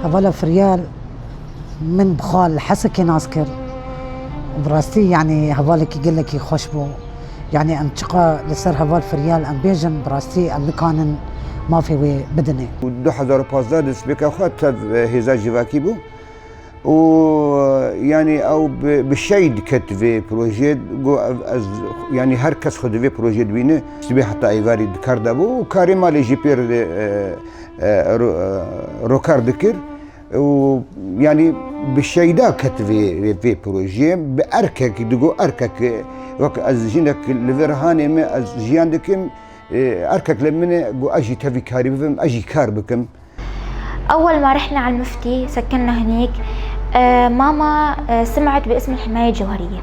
هذا فريال من بخال حسكي ناسكر براستي يعني هذالك يقول لك يخشبوا يعني انتقى لسر هذا فريال ام بيجن براستي ام كان ما في بدني 2015 دسبك اخوات هزا جواكي بو ويعني او بالشيء كت في بروجيت يعني هر كس خد في بروجيت بينه سبي حتى ايفاري ذكر دابو وكاري مالي جي بير روكار ذكر ويعني بالشيء ده كت في بروجي باركك دقو اركك وك از جينك لفرهاني ما از جياندكم اركك لمن جو اجي تبي كاري بفهم اجي كار بكم. اول ما رحنا على المفتي سكننا هنيك ماما سمعت باسم الحماية الجوهرية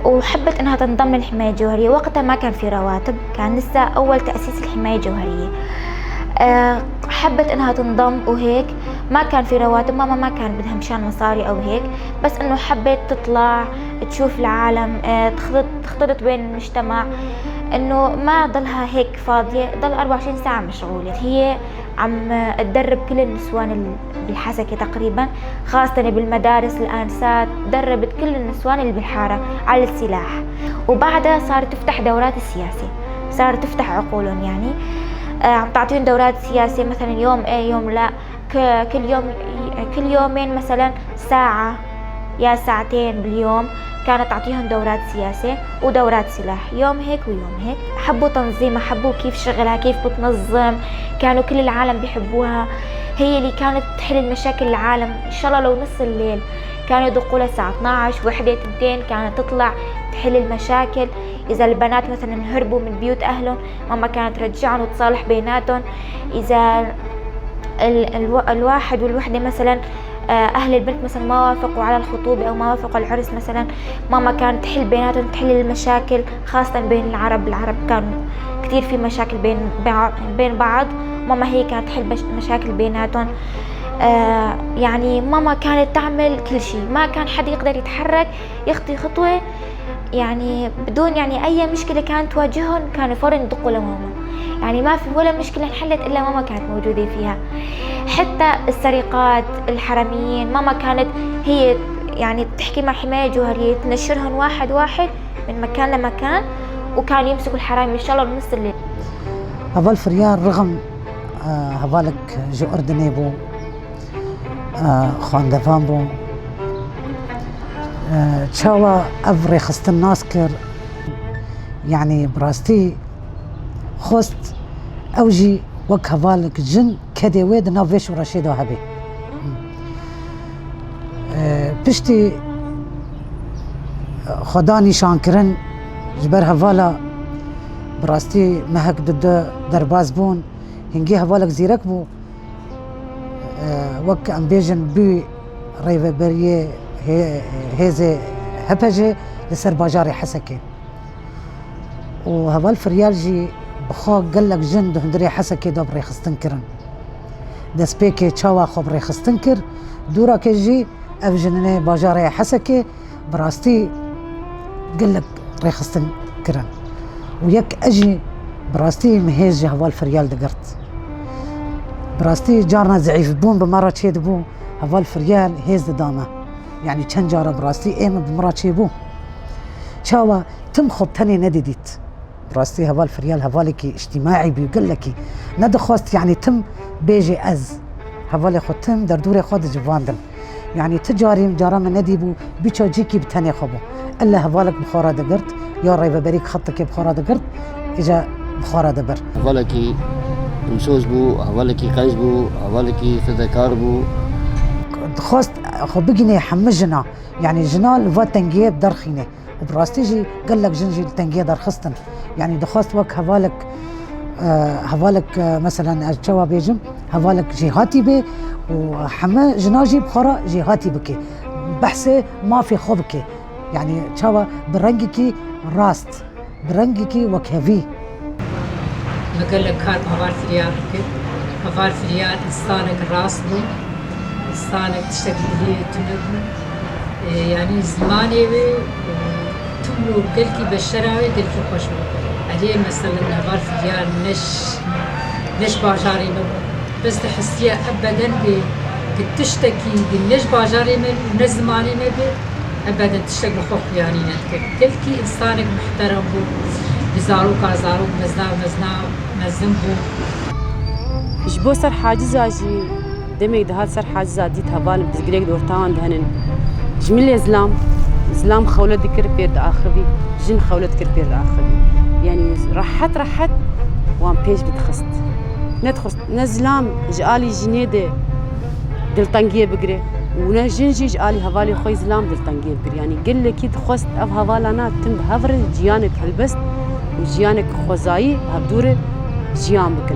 وحبت انها تنضم للحماية الجوهرية. وقتها ما كان في رواتب، كان لسه اول تأسيس الحماية الجوهرية. حبت انها تنضم وهيك، ما كان في رواتب، ماما ما كان بدها مشان مصاري او هيك، بس انه حبت تطلع تشوف العالم، تختلط بين المجتمع، انه ما ضلها هيك فاضية، ضل 24 ساعة مشغولة. هي عم تدرب كل النسوان بالحسكة تقريبا، خاصة بالمدارس الآنسات، دربت كل النسوان اللي بالحارة على السلاح. وبعدها صارت تفتح دورات السياسة، صارت تفتح عقولهم، يعني عم تعطيهم دورات سياسة مثلا يوم ايه يوم لا، كل يومين مثلا ساعة يا ساعتين باليوم كانت تعطيهم دورات سياسة ودورات سلاح، يوم هيك ويوم هيك. حبوا تنظيمها، حبوا كيف شغلها، كيف بتنظم، كانوا كل العالم بيحبوها. هي اللي كانت تحل المشاكل العالم ان شاء الله لو نص الليل، كانوا يدقوا لها الساعة 12 وحدة 2 كانت تطلع تحل المشاكل. إذا البنات مثلا هربوا من بيوت أهلهم ماما كانت ترجعهم وتصالح بيناتهم. إذا الواحد والوحدة مثلا أهل البنت مثلا ما وافقوا على الخطوبة أو ما وافقوا على العرس مثلا، ماما كانت تحل بيناتهم، تحل المشاكل خاصة بين العرب كانوا كتير في مشاكل بين بعض، ماما هي كانت تحل مشاكل بيناتهم. يعني ماما كانت تعمل كل شيء، ما كان حد يقدر يتحرك يخطي خطوة يعني بدون يعني أي مشكلة كانت تواجههم كانوا فورا يدقوا لماما. يعني ما في ولا مشكلة انحلت إلا ماما كانت موجودة فيها. حتى السرقات، الحراميين، ماما كانت هي يعني تحكي مع حماية جوهرية تنشرهم واحد واحد من مكان لمكان، وكان يمسكوا الحرامي إن شاء الله بنص الليل. هذا الفريال رغم هذالك جو أردنيبو خوان دفانبو تشاوا أفري خستن ناسكر يعني براستي خوست أوجي وك هذالك جن كدي ويد نافيش ورشيد وهبي بشتي خداني شانكرن جبر هذالا براستي مهك ضد درباز بون هنجي هذالك زيرك بو وك ام بيجن بي ريفا بريه هيزي هبجي لسر باجاري حسكي وهذا الفريال جي بخاق قال لك جن دهندري حسكي دبري خستنكرن دسبيكي تشاوا خبري خستنكر دورا كجي افجنني باجاري حسكي براستي قال لك ري خستنكرن ويك اجي براستي مهيجي هذا الفريال دقرت براستي جارنا زعيف بون بمرة شيد بو هذا الفريال هيز دامه يعني كان جاره براستي ايما بمرة شيبو شاوا تم خبتني نديديت براستي هذا الفريال هذالك اجتماعي بيقول لك ندخوست يعني تم بيجي از هذالك خدتم دردوري خود جواندن يعني تجاري جاره من نديبو بيتشو جيكي بتاني خبو الا هذالك بخارا دقرت يا ريبه بريك خطك بخارا دقرت اجا بخارا دبر هذالك مسوس بو هذالك قيس بو هذالك فذكار بو خواست خو بقيني حمجنا يعني جنال فاتنجيه بدرخينه وبراستيجي قال لك جنجي تنجيه درخستن يعني دخوست وك هذالك مثلا الشوا بيجم هذالك جهاتي بي وحما جناجي بخرا جهاتي بكي بحثه ما في خبكي يعني شوا برنجكي راست برنجكي وكهفي قال لك كار هفار فريال هفار فريال إنسانك راس بو إنسانك تشتغل به تنبو يعني زماني بي تملو قلكي بشراوي قلكي خوشو عليه مثلا هفار فريال نش باجاري نبو بس تحسيها أبدا قد تشتكي قليش باجاري من ونزماني ما بي ابدا تشتكي لخوف يعني نتكر كل كي انسانك محترم بو بزاروك زاروك مزنا مزن بو جبو سر حاجزا جي دمك دهات سر حاجزا ديت هبال بزقريك دورتان دهنن جميل زلام خولة ذكر بيرد آخري جن خولة ذكر بيرد آخري يعني رحت وان بيش بتخست ندخست نزلام جالي جنيدة دلتنجية بقري ونا جنجي جالي هوالي خوي زلام دلتنجية بقري يعني قل لك خست اف هوالانا تم بهفر جيانك هلبست وجيانك خوزاي هبدور جيان بكن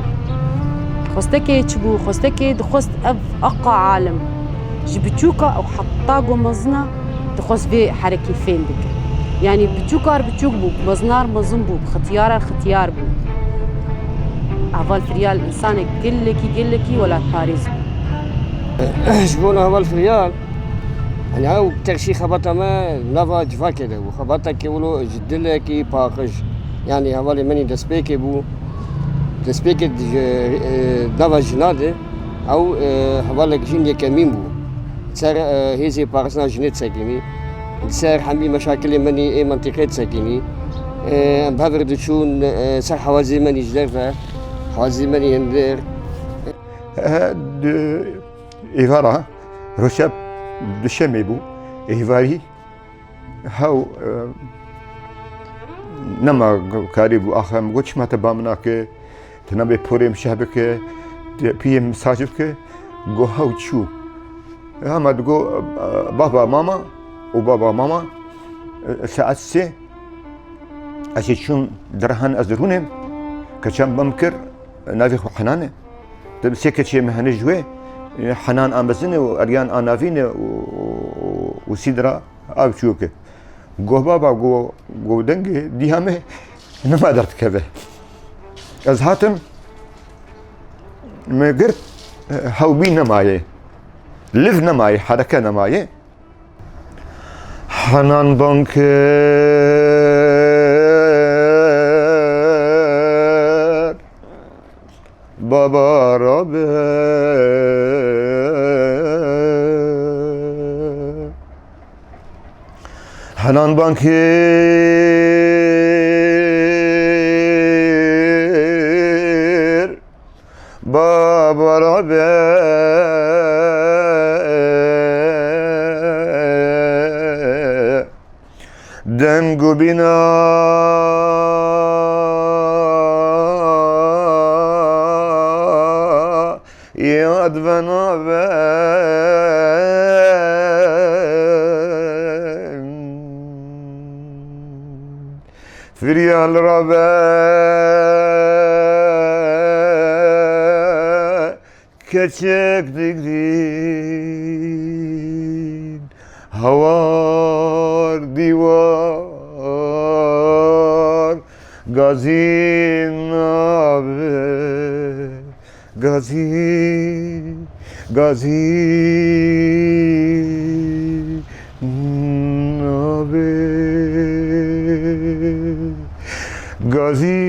خستكي تشبو خستكي دخست اف اقا عالم جبتشوكا او حطاقو مزنا دخست في حركي فين بك يعني بتشوكار بتشوك بو مزنار مزن بو ختيار ختيار بو هفال فريال انسان قلكي ولا باريس شكون هفال فريال يعني هاو ترشي خبطة ما نافا جفا كده وخبطة كيولو جدلكي باقش يعني هفالي مني دسبيكي بو دسبيكي نافا جنادة او هفالك جيني كمين بو سار هيزي بارسنا جنيت ساكيني سار حمي مشاكل مني اي منطقة ساكيني بهفر دشون سار حوازي مني جدرفة حوازي مني هندر إيفارا رشب دشمي بو إيفاري هاو نما كاريبو آخر مگوش ما تبامنا که تنبه پوریم شهبك پیم ساجبك گو هاو چو هما دگو بابا ماما وبابا ماما ساعت سه أشي شون درهان أزرونهم كشام بمكر نافي حنانه دب سكتشي مهني جوي حنان أمبزنه وأريان أنافينه وسيدرا أبشوكه جو بابا جو دنگه دي همه نما درت كبه از هاتم مقرت هاوبي نمايه لف نمايه حركة نمايه حنان بانكر بابا ربه حنان بانكر بابا ربه دنگو بنا ياد بنا فريال ربا كچك دقرين هوار ديوار غازين نابه غازي نابه غازي